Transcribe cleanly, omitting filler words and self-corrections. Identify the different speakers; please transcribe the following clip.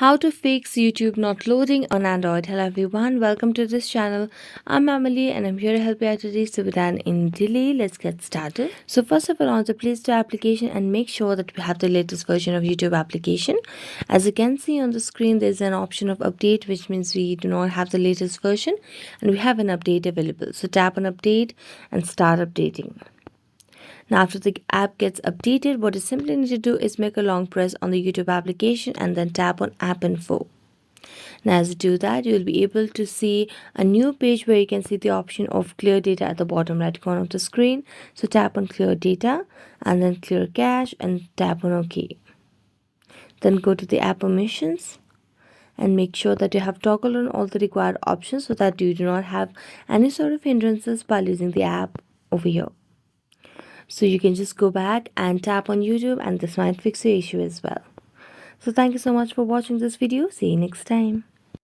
Speaker 1: How to fix YouTube not loading on Android. Hello everyone, welcome to this channel. I'm Emily and I'm here to help you out today. So without any delay, let's get started. So first of all, on the Play Store application and make sure that we have the latest version of YouTube application. As you can see on the screen, there's an option of update, which means we do not have the latest version and we have an update available. So tap on update and start updating. Now after the app gets updated, what you simply need to do is make a long press on the YouTube application and then tap on app info. Now as you do that, you will be able to see a new page where you can see the option of clear data at the bottom right corner of the screen. So tap on clear data and then clear cache and tap on OK. Then go to the app permissions and make sure that you have toggled on all the required options so that you do not have any sort of hindrances while using the app over here. So you can just go back and tap on YouTube and this might fix your issue as well. So thank you so much for watching this video. See you next time.